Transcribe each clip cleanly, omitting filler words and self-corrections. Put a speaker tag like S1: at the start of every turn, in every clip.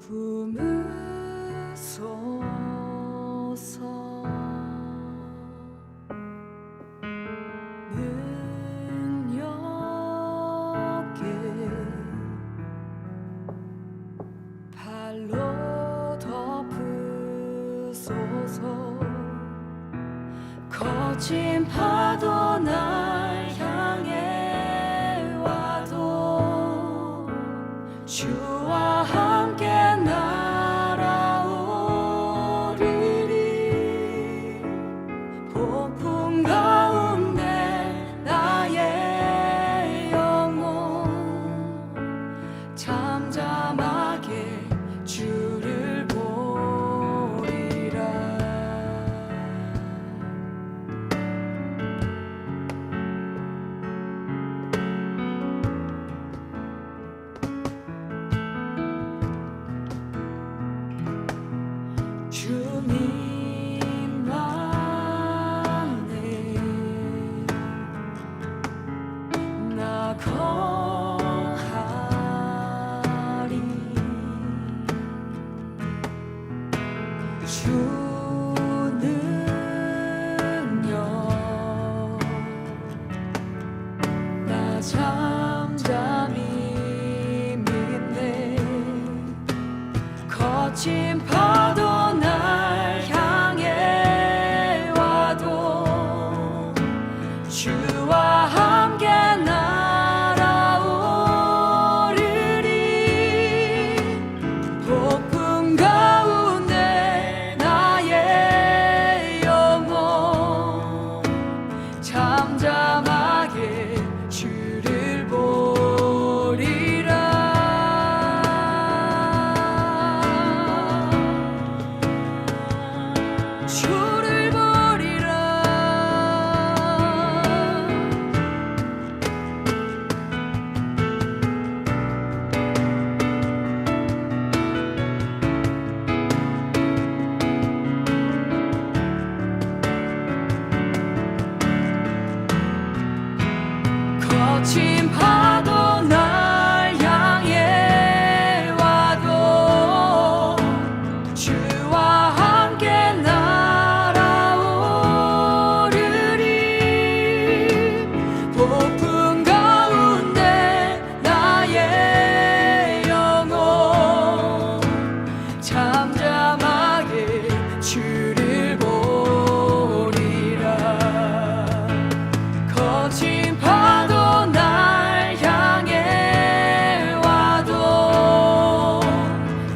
S1: 품으소서. 능력에 발로 덮으소서. 거친 파도 날 향해 와도 주와 함께 날아오리리. 폭풍 가운데 나의 영혼 잠잠하게 주를 보리라. 주님만에 나 거하리. 주 능력 나 잠잠히 믿네. 거친 파도 날 향해 와도 주와 함께 날아오리리. 폭풍 가운데 나의 영혼 잠잠하게 주를 보리라. 주를 보리라. 거친 파도 날 향해 와도 주와 함께 날아오리리. 폭풍 가운데 나의 영혼 잠잠하게 주를 보리라. 거친 파도 날 향해 와도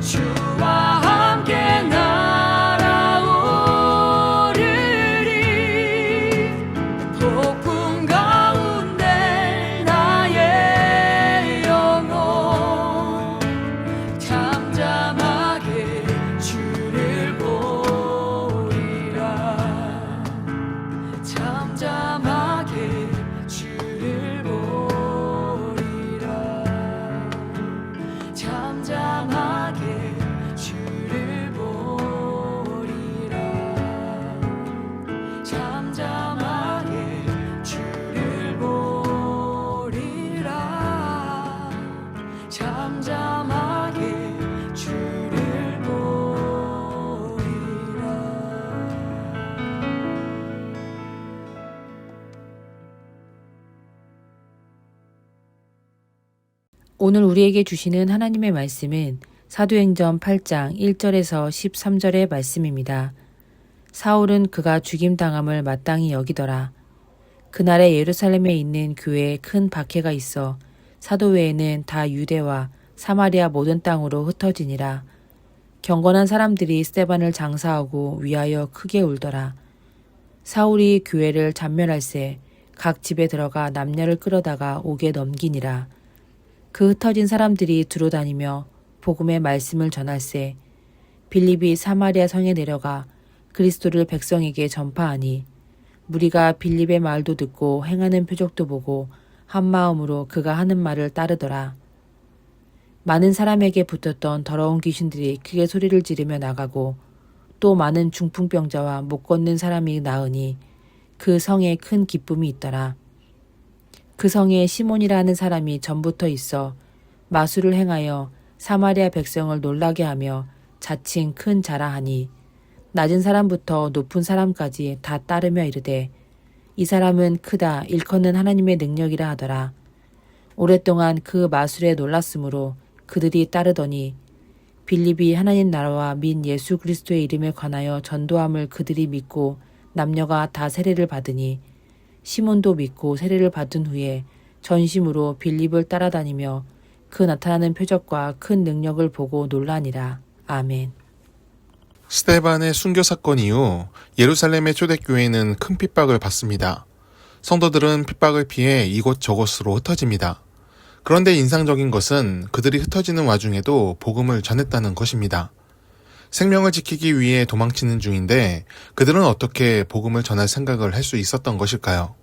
S1: 주와 함께 날아오리리. 폭풍 가운데 나의 영혼 잠잠하게 주를 보리라. 잠잠하게 주를 보리라. 잠잠하게 주를 보리라. 잠잠하게 주를 보리라. 잠잠하게 주를 보리라.
S2: 오늘 우리에게 주시는 하나님의 말씀은 사도행전 8장 1절에서 13절의 말씀입니다. 사울은 그가 죽임당함을 마땅히 여기더라. 그날에 예루살렘에 있는 교회에 큰 박해가 있어 사도 외에는 다 유대와 사마리아 모든 땅으로 흩어지니라. 경건한 사람들이 스데반을 장사하고 위하여 크게 울더라. 사울이 교회를 잔멸할새 각 집에 들어가 남녀를 끌어다가 옥에 넘기니라. 그 흩어진 사람들이 두루 다니며 복음의 말씀을 전할새 빌립이 사마리아 성에 내려가 그리스도를 백성에게 전파하니 무리가 빌립의 말도 듣고 행하는 표적도 보고 한 마음으로 그가 하는 말을 따르더라. 많은 사람에게 붙었던 더러운 귀신들이 크게 소리를 지르며 나가고 또 많은 중풍병자와 못 걷는 사람이 나으니 그 성에 큰 기쁨이 있더라. 그 성에 시몬이라 하는 사람이 전부터 있어 마술을 행하여 사마리아 백성을 놀라게 하며 자칭 큰 자라하니 낮은 사람부터 높은 사람까지 다 따르며 이르되 이 사람은 크다 일컫는 하나님의 능력이라 하더라. 오랫동안 그 마술에 놀랐으므로 그들이 따르더니 빌립이 하나님 나라와 민 예수 그리스도의 이름에 관하여 전도함을 그들이 믿고 남녀가 다 세례를 받으니 시몬도 믿고 세례를 받은 후에 전심으로 빌립을 따라다니며 그 나타나는 표적과 큰 능력을 보고 놀라니라. 아멘.
S3: 스데반의 순교 사건 이후 예루살렘의 초대교회는 큰 핍박을 받습니다. 성도들은 핍박을 피해 이곳저곳으로 흩어집니다. 그런데 인상적인 것은 그들이 흩어지는 와중에도 복음을 전했다는 것입니다. 생명을 지키기 위해 도망치는 중인데 그들은 어떻게 복음을 전할 생각을 할 수 있었던 것일까요?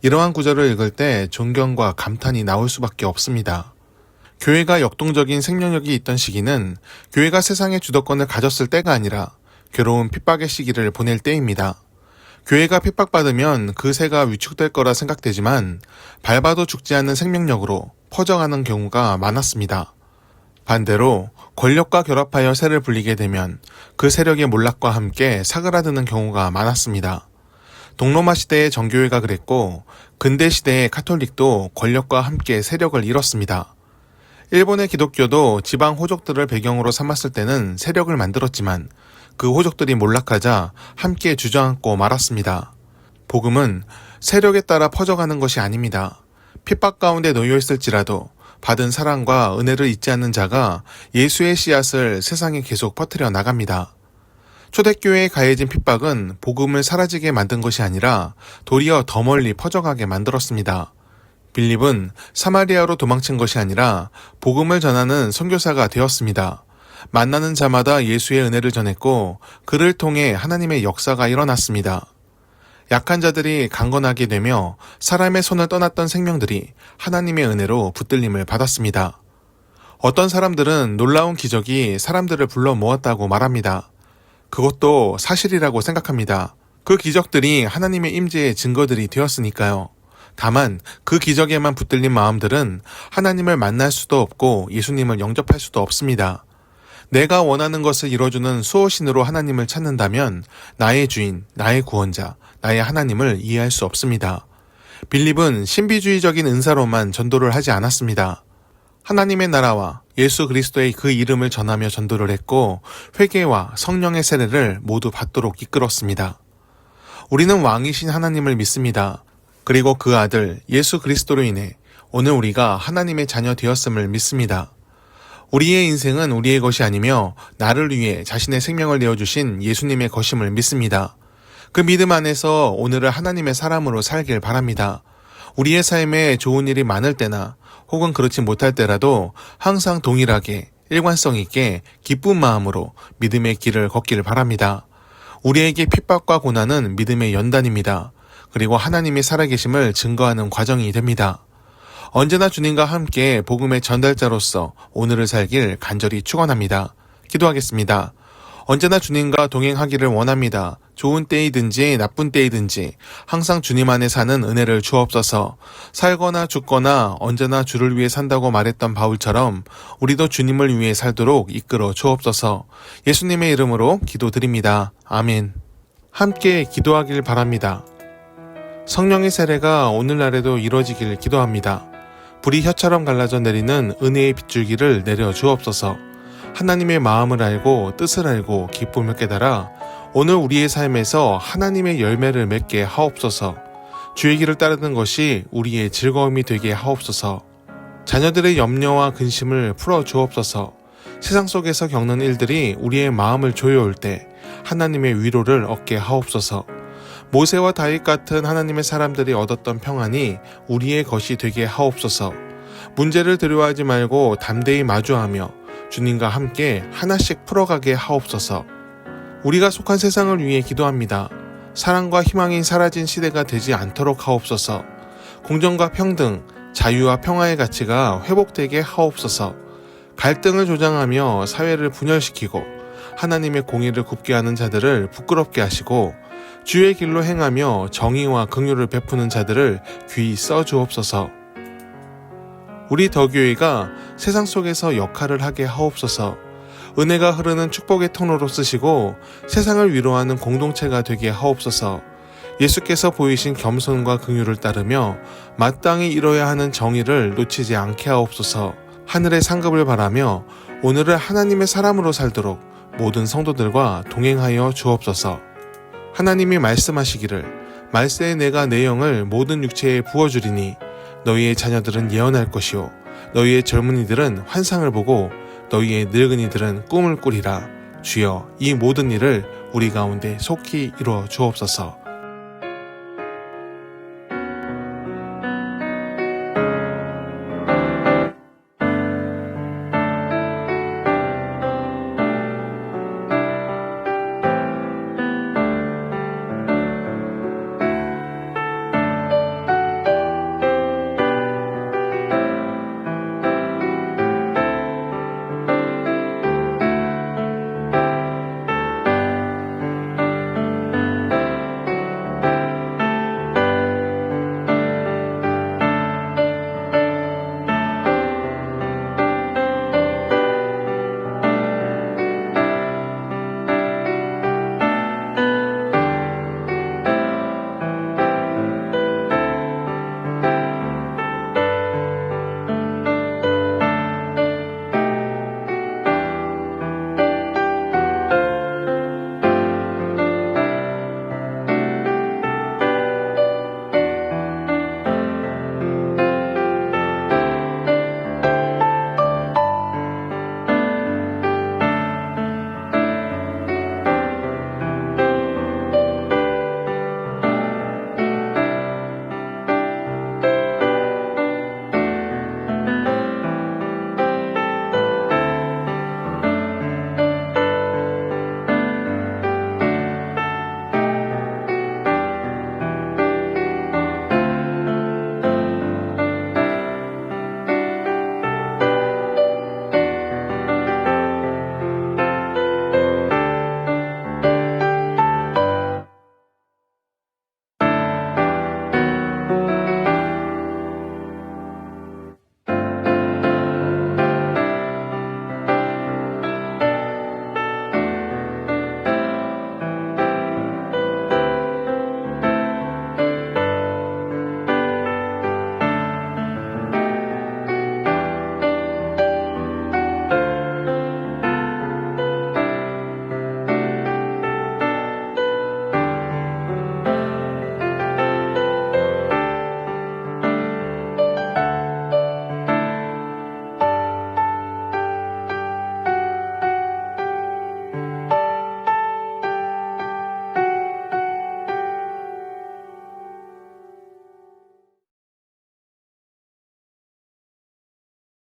S3: 이러한 구절을 읽을 때 존경과 감탄이 나올 수밖에 없습니다. 교회가 역동적인 생명력이 있던 시기는 교회가 세상의 주도권을 가졌을 때가 아니라 괴로운 핍박의 시기를 보낼 때입니다. 교회가 핍박받으면 그 새가 위축될 거라 생각되지만 밟아도 죽지 않는 생명력으로 퍼져가는 경우가 많았습니다. 반대로 권력과 결합하여 새를 불리게 되면 그 세력의 몰락과 함께 사그라드는 경우가 많았습니다. 동로마 시대의 정교회가 그랬고 근대 시대의 카톨릭도 권력과 함께 세력을 잃었습니다. 일본의 기독교도 지방 호족들을 배경으로 삼았을 때는 세력을 만들었지만 그 호족들이 몰락하자 함께 주저앉고 말았습니다. 복음은 세력에 따라 퍼져가는 것이 아닙니다. 핍박 가운데 놓여 있을지라도 받은 사랑과 은혜를 잊지 않는 자가 예수의 씨앗을 세상에 계속 퍼뜨려 나갑니다. 초대교회에 가해진 핍박은 복음을 사라지게 만든 것이 아니라 도리어 더 멀리 퍼져가게 만들었습니다. 빌립은 사마리아로 도망친 것이 아니라 복음을 전하는 선교사가 되었습니다. 만나는 자마다 예수의 은혜를 전했고 그를 통해 하나님의 역사가 일어났습니다. 약한 자들이 강건하게 되며 사람의 손을 떠났던 생명들이 하나님의 은혜로 붙들림을 받았습니다. 어떤 사람들은 놀라운 기적이 사람들을 불러 모았다고 말합니다. 그것도 사실이라고 생각합니다. 그 기적들이 하나님의 임재의 증거들이 되었으니까요. 다만 그 기적에만 붙들린 마음들은 하나님을 만날 수도 없고 예수님을 영접할 수도 없습니다. 내가 원하는 것을 이뤄주는 수호신으로 하나님을 찾는다면 나의 주인, 나의 구원자, 나의 하나님을 이해할 수 없습니다. 빌립은 신비주의적인 은사로만 전도를 하지 않았습니다. 하나님의 나라와 예수 그리스도의 그 이름을 전하며 전도를 했고 회개와 성령의 세례를 모두 받도록 이끌었습니다. 우리는 왕이신 하나님을 믿습니다. 그리고 그 아들 예수 그리스도로 인해 오늘 우리가 하나님의 자녀 되었음을 믿습니다. 우리의 인생은 우리의 것이 아니며 나를 위해 자신의 생명을 내어주신 예수님의 것임을 믿습니다. 그 믿음 안에서 오늘을 하나님의 사람으로 살길 바랍니다. 우리의 삶에 좋은 일이 많을 때나 혹은 그렇지 못할 때라도 항상 동일하게 일관성 있게 기쁜 마음으로 믿음의 길을 걷기를 바랍니다. 우리에게 핍박과 고난은 믿음의 연단입니다. 그리고 하나님의 살아계심을 증거하는 과정이 됩니다. 언제나 주님과 함께 복음의 전달자로서 오늘을 살길 간절히 축원합니다. 기도하겠습니다. 언제나 주님과 동행하기를 원합니다. 좋은 때이든지 나쁜 때이든지 항상 주님 안에 사는 은혜를 주옵소서. 살거나 죽거나 언제나 주를 위해 산다고 말했던 바울처럼 우리도 주님을 위해 살도록 이끌어 주옵소서. 예수님의 이름으로 기도드립니다. 아멘. 함께 기도하길 바랍니다. 성령의 세례가 오늘날에도 이루어지길 기도합니다. 불이 혀처럼 갈라져 내리는 은혜의 빗줄기를 내려 주옵소서. 하나님의 마음을 알고 뜻을 알고 기쁨을 깨달아 오늘 우리의 삶에서 하나님의 열매를 맺게 하옵소서. 주의 길을 따르는 것이 우리의 즐거움이 되게 하옵소서. 자녀들의 염려와 근심을 풀어 주옵소서. 세상 속에서 겪는 일들이 우리의 마음을 조여올 때 하나님의 위로를 얻게 하옵소서. 모세와 다윗 같은 하나님의 사람들이 얻었던 평안이 우리의 것이 되게 하옵소서. 문제를 두려워하지 말고 담대히 마주하며 주님과 함께 하나씩 풀어가게 하옵소서. 우리가 속한 세상을 위해 기도합니다. 사랑과 희망이 사라진 시대가 되지 않도록 하옵소서. 공정과 평등, 자유와 평화의 가치가 회복되게 하옵소서. 갈등을 조장하며 사회를 분열시키고 하나님의 공의를 굽게 하는 자들을 부끄럽게 하시고 주의 길로 행하며 정의와 긍휼을 베푸는 자들을 귀히 써 주옵소서. 우리 더교회가 세상 속에서 역할을 하게 하옵소서. 은혜가 흐르는 축복의 통로로 쓰시고 세상을 위로하는 공동체가 되게 하옵소서. 예수께서 보이신 겸손과 긍휼을 따르며 마땅히 이뤄야 하는 정의를 놓치지 않게 하옵소서. 하늘의 상급을 바라며 오늘을 하나님의 사람으로 살도록 모든 성도들과 동행하여 주옵소서. 하나님이 말씀하시기를 말세에 내가 내 영을 모든 육체에 부어주리니 너희의 자녀들은 예언할 것이요 너희의 젊은이들은 환상을 보고 너희의 늙은이들은 꿈을 꾸리라. 주여 이 모든 일을 우리 가운데 속히 이루어 주옵소서.